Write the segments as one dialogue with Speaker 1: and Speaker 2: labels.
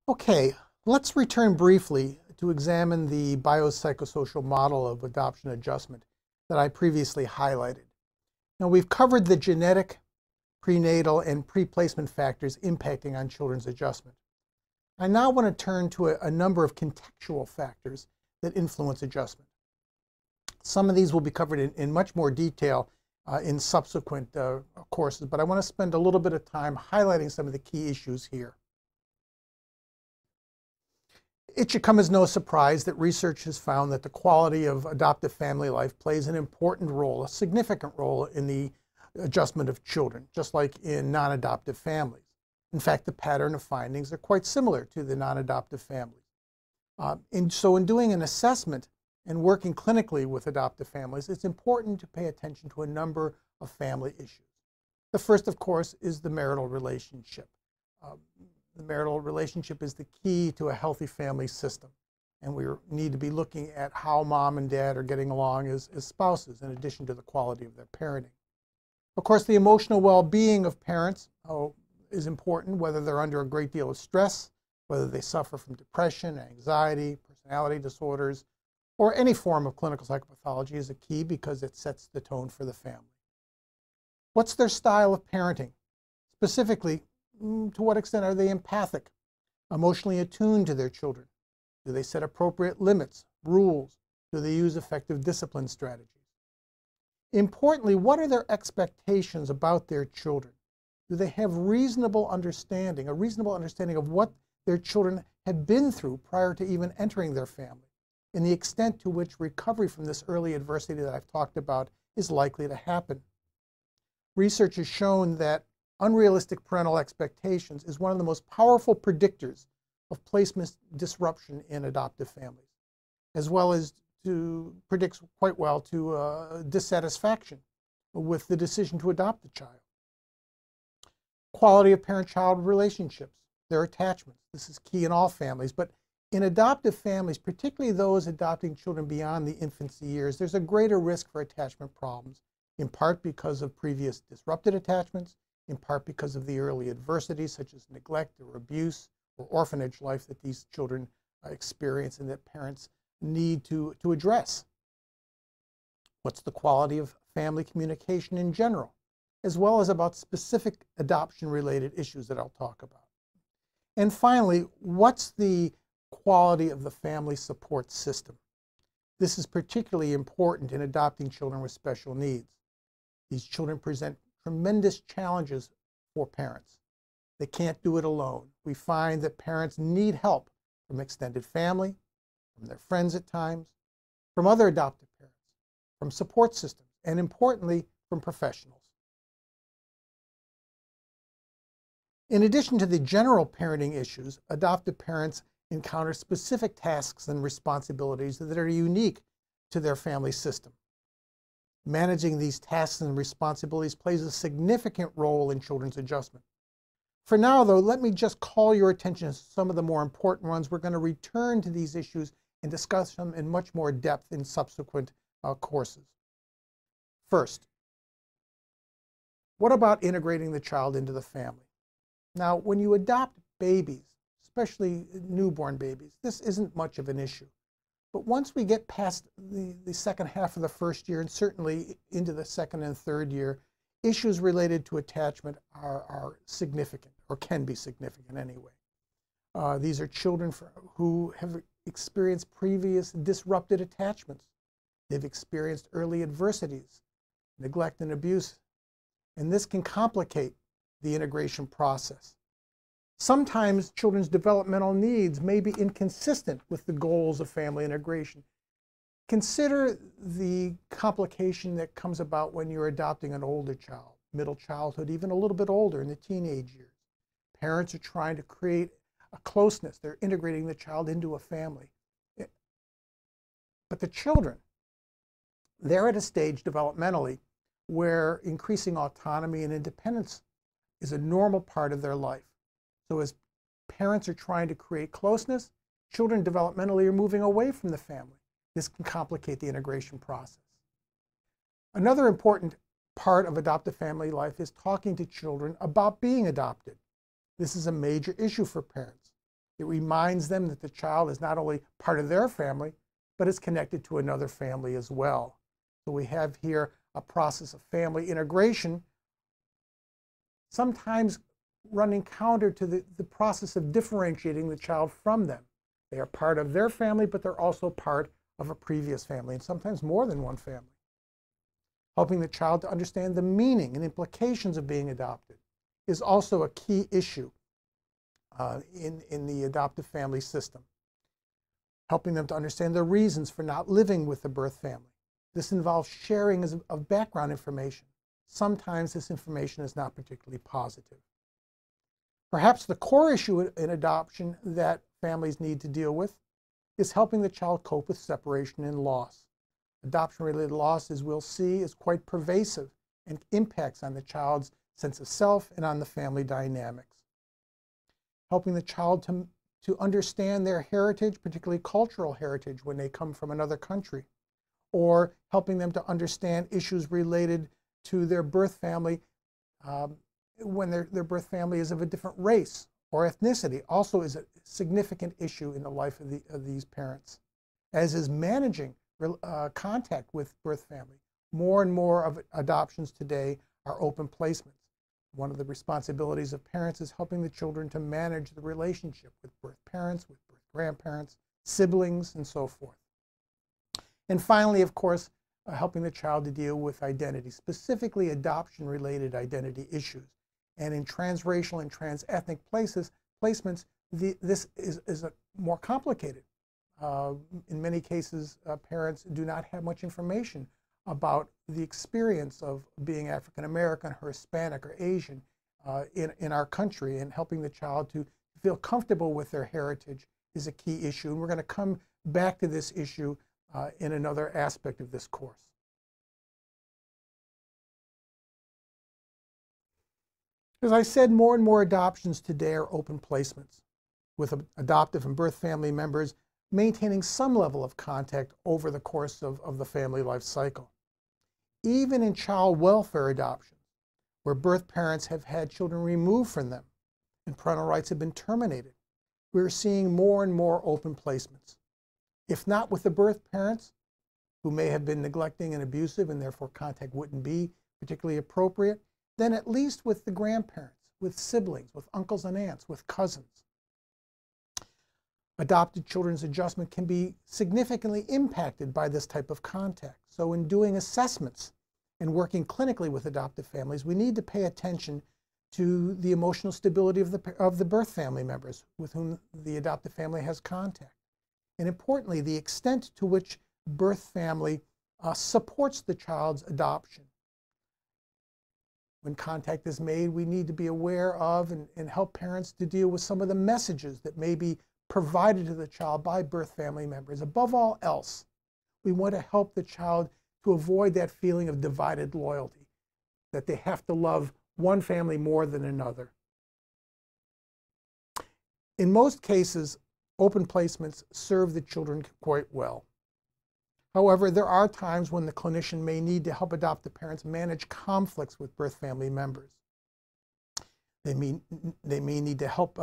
Speaker 1: Okay, let's return briefly to examine the biopsychosocial model of adoption adjustment that I previously highlighted. Now, we've covered the genetic, prenatal, and pre-placement factors impacting on children's adjustment. I now want to turn to a number of contextual factors that influence adjustment. Some of these will be covered in much more detail in subsequent courses, but I want to spend a little bit of time highlighting some of the key issues here. It should come as no surprise that research has found that the quality of adoptive family life plays an important role, a significant role in the adjustment of children, just like in non-adoptive families. In fact, the pattern of findings are quite similar to the non-adoptive families. So in doing an assessment and working clinically with adoptive families, it's important to pay attention to a number of family issues. The first, of course, is the marital relationship. The marital relationship is the key to a healthy family system, and we need to be looking at how mom and dad are getting along as spouses, in addition to the quality of their parenting. Of course, the emotional well-being of parents is important, whether they're under a great deal of stress, whether they suffer from depression, anxiety, personality disorders, or any form of clinical psychopathology is a key because it sets the tone for the family. What's their style of parenting? Specifically, to what extent are they empathic, emotionally attuned to their children? Do they set appropriate limits, rules? Do they use effective discipline strategies? Importantly, what are their expectations about their children? Do they have a reasonable understanding of what their children had been through prior to even entering their family, and the extent to which recovery from this early adversity that I've talked about is likely to happen? Research has shown that unrealistic parental expectations is one of the most powerful predictors of placement disruption in adoptive families, as well as predicts quite well to dissatisfaction with the decision to adopt the child. Quality of parent-child relationships, their attachments. This is key in all families, but in adoptive families, particularly those adopting children beyond the infancy years, there's a greater risk for attachment problems, in part because of previous disrupted attachments, in part because of the early adversities such as neglect or abuse or orphanage life that these children experience and that parents need to address. What's the quality of family communication in general, as well as about specific adoption-related issues that I'll talk about. And finally, what's the quality of the family support system? This is particularly important in adopting children with special needs. These children present tremendous challenges for parents. They can't do it alone. We find that parents need help from extended family, from their friends at times, from other adoptive parents, from support systems, and importantly, from professionals. In addition to the general parenting issues, adoptive parents encounter specific tasks and responsibilities that are unique to their family system. Managing these tasks and responsibilities plays a significant role in children's adjustment. For now, though, let me just call your attention to some of the more important ones. We're going to return to these issues and discuss them in much more depth in subsequent courses. First, what about integrating the child into the family? Now, when you adopt babies, especially newborn babies, this isn't much of an issue. But once we get past the second half of the first year and certainly into the second and third year, issues related to attachment are significant, or can be significant anyway. These are children who have experienced previous disrupted attachments. They've experienced early adversities, neglect and abuse, and this can complicate the integration process. Sometimes children's developmental needs may be inconsistent with the goals of family integration. Consider the complication that comes about when you're adopting an older child, middle childhood, even a little bit older in the teenage years. Parents are trying to create a closeness. They're integrating the child into a family. But the children, they're at a stage developmentally where increasing autonomy and independence is a normal part of their life. So as parents are trying to create closeness, children developmentally are moving away from the family. This can complicate the integration process. Another important part of adoptive family life is talking to children about being adopted. This is a major issue for parents. It reminds them that the child is not only part of their family, but is connected to another family as well. So we have here a process of family integration, sometimes running counter to the process of differentiating the child from them. They are part of their family, but they're also part of a previous family, and sometimes more than one family. Helping the child to understand the meaning and implications of being adopted is also a key issue in the adoptive family system. Helping them to understand the reasons for not living with the birth family. This involves sharing of background information. Sometimes this information is not particularly positive. Perhaps the core issue in adoption that families need to deal with is helping the child cope with separation and loss. Adoption-related loss, as we'll see, is quite pervasive and impacts on the child's sense of self and on the family dynamics. Helping the child to understand their heritage, particularly cultural heritage when they come from another country, or helping them to understand issues related to their birth family when their birth family is of a different race or ethnicity, also is a significant issue in the life of these parents, as is managing contact with birth family. More and more of adoptions today are open placements. One of the responsibilities of parents is helping the children to manage the relationship with birth parents, with birth grandparents, siblings, and so forth. And finally, of course, helping the child to deal with identity, specifically adoption-related identity issues. And in transracial and transethnic placements, this is more complicated. In many cases, parents do not have much information about the experience of being African American or Hispanic or Asian in our country, and helping the child to feel comfortable with their heritage is a key issue. And we're going to come back to this issue in another aspect of this course. As I said, more and more adoptions today are open placements, with adoptive and birth family members maintaining some level of contact over the course of the family life cycle. Even in child welfare adoptions, where birth parents have had children removed from them and parental rights have been terminated, we're seeing more and more open placements. If not with the birth parents, who may have been neglecting and abusive and therefore contact wouldn't be particularly appropriate, then at least with the grandparents, with siblings, with uncles and aunts, with cousins. Adopted children's adjustment can be significantly impacted by this type of contact. So in doing assessments and working clinically with adoptive families, we need to pay attention to the emotional stability of the birth family members with whom the adoptive family has contact. And importantly, the extent to which birth family supports the child's adoption. When contact is made, we need to be aware of and help parents to deal with some of the messages that may be provided to the child by birth family members. Above all else, we want to help the child to avoid that feeling of divided loyalty, that they have to love one family more than another. In most cases, open placements serve the children quite well. However, there are times when the clinician may need to help adoptive parents manage conflicts with birth family members. They may need to help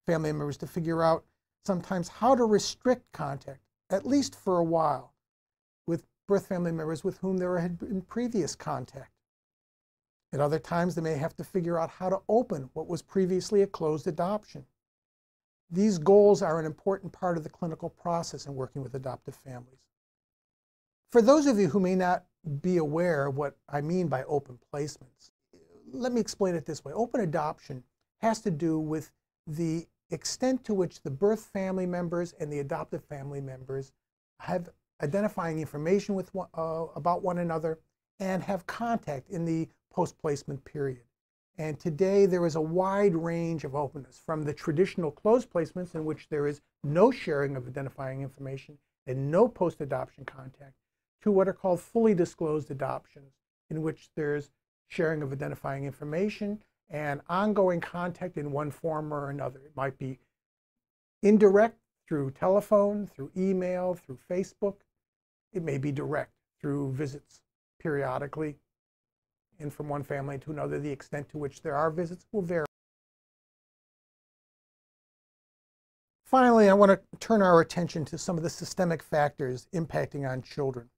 Speaker 1: family members to figure out sometimes how to restrict contact, at least for a while, with birth family members with whom there had been previous contact. At other times, they may have to figure out how to open what was previously a closed adoption. These goals are an important part of the clinical process in working with adoptive families. For those of you who may not be aware of what I mean by open placements, let me explain it this way. Open adoption has to do with the extent to which the birth family members and the adoptive family members have identifying information with about one another and have contact in the post-placement period. And today there is a wide range of openness, from the traditional closed placements in which there is no sharing of identifying information and no post-adoption contact, to what are called fully disclosed adoptions, in which there's sharing of identifying information and ongoing contact in one form or another. It might be indirect through telephone, through email, through Facebook. It may be direct through visits periodically and from one family to another. The extent to which there are visits will vary. Finally, I want to turn our attention to some of the systemic factors impacting on children.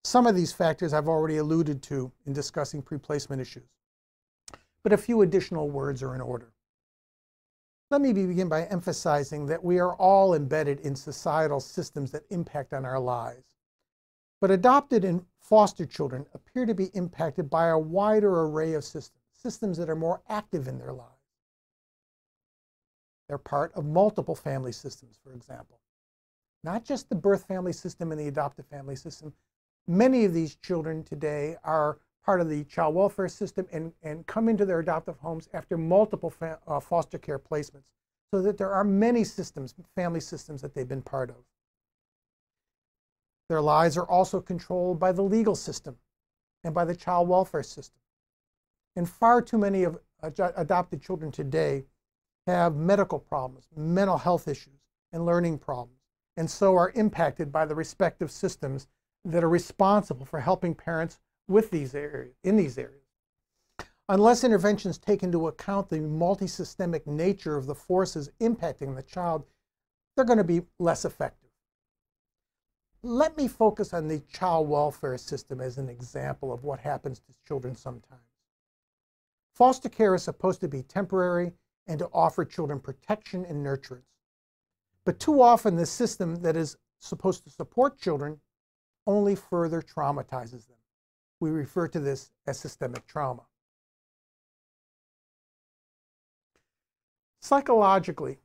Speaker 1: Some of these factors I've already alluded to in discussing pre-placement issues, but a few additional words are in order. Let me begin by emphasizing that we are all embedded in societal systems that impact on our lives. But adopted and foster children appear to be impacted by a wider array of systems that are more active in their lives. They're part of multiple family systems, for example. Not just the birth family system and the adoptive family system. Many of these children today are part of the child welfare system and come into their adoptive homes after multiple foster care placements, so that there are many systems, family systems that they've been part of. Their lives are also controlled by the legal system and by the child welfare system. And far too many of adopted children today have medical problems, mental health issues, and learning problems, and so are impacted by the respective systems that are responsible for helping parents with these areas, in these areas. Unless interventions take into account the multi-systemic nature of the forces impacting the child, they're going to be less effective. Let me focus on the child welfare system as an example of what happens to children sometimes. Foster care is supposed to be temporary and to offer children protection and nurturance. But too often the system that is supposed to support children only further traumatizes them. We refer to this as systemic trauma. Psychologically,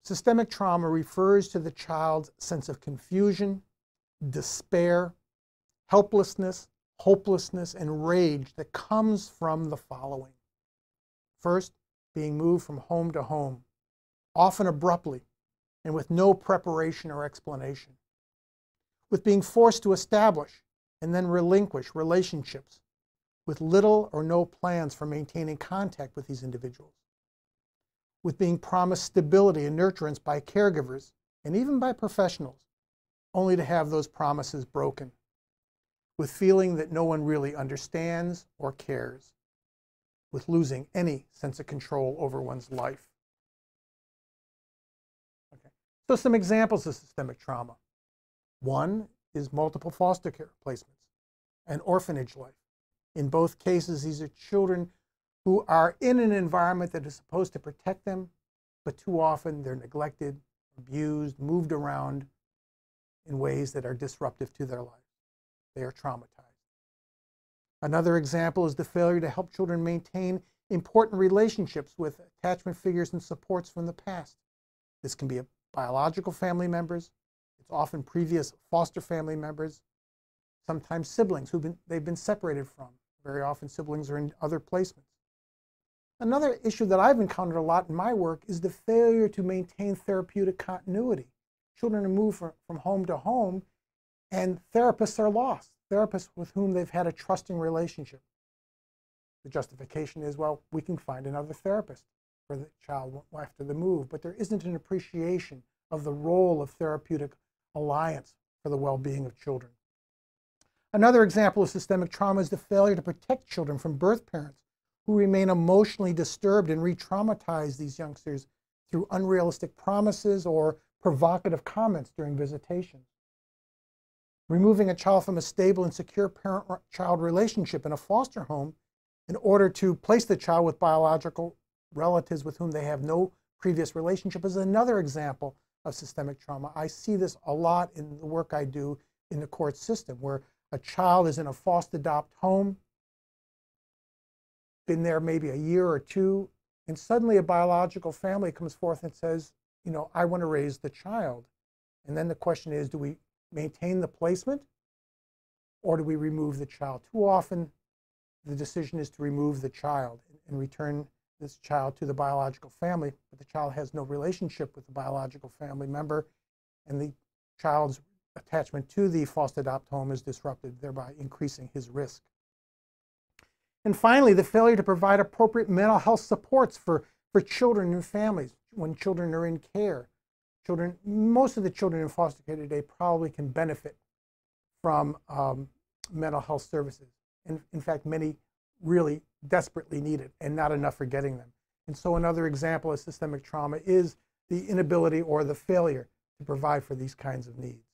Speaker 1: systemic trauma refers to the child's sense of confusion, despair, helplessness, hopelessness, and rage that comes from the following. First, being moved from home to home, often abruptly and with no preparation or explanation. With being forced to establish and then relinquish relationships with little or no plans for maintaining contact with these individuals. With being promised stability and nurturance by caregivers and even by professionals, only to have those promises broken. With feeling that no one really understands or cares. With losing any sense of control over one's life. Okay. So some examples of systemic trauma. One is multiple foster care placements and orphanage life. In both cases, these are children who are in an environment that is supposed to protect them, but too often they're neglected, abused, moved around in ways that are disruptive to their life. They are traumatized. Another example is the failure to help children maintain important relationships with attachment figures and supports from the past. This can be biological family members. It's often previous foster family members, sometimes siblings they've been separated from. Very often siblings are in other placements. Another issue that I've encountered a lot in my work is the failure to maintain therapeutic continuity. Children are moved from home to home, and therapists are lost. Therapists with whom they've had a trusting relationship. The justification is, well, we can find another therapist for the child after the move, but there isn't an appreciation of the role of therapeutic alliance for the well-being of children. Another example of systemic trauma is the failure to protect children from birth parents who remain emotionally disturbed and re-traumatize these youngsters through unrealistic promises or provocative comments during visitations. Removing a child from a stable and secure parent-child relationship in a foster home in order to place the child with biological relatives with whom they have no previous relationship is another example of systemic trauma. I see this a lot in the work I do in the court system, where a child is in a foster adopt home, been there maybe a year or two, and suddenly a biological family comes forth and says, you know, I want to raise the child. And then the question is, do we maintain the placement or do we remove the child? Too often the decision is to remove the child and return this child to the biological family, but the child has no relationship with the biological family member, and the child's attachment to the foster adopt home is disrupted, thereby increasing his risk. And finally, the failure to provide appropriate mental health supports for children and families when children are in care. Most of the children in foster care today probably can benefit from mental health services. And in fact, many really desperately need it, and not enough are getting them. And so another example of systemic trauma is the inability or the failure to provide for these kinds of needs.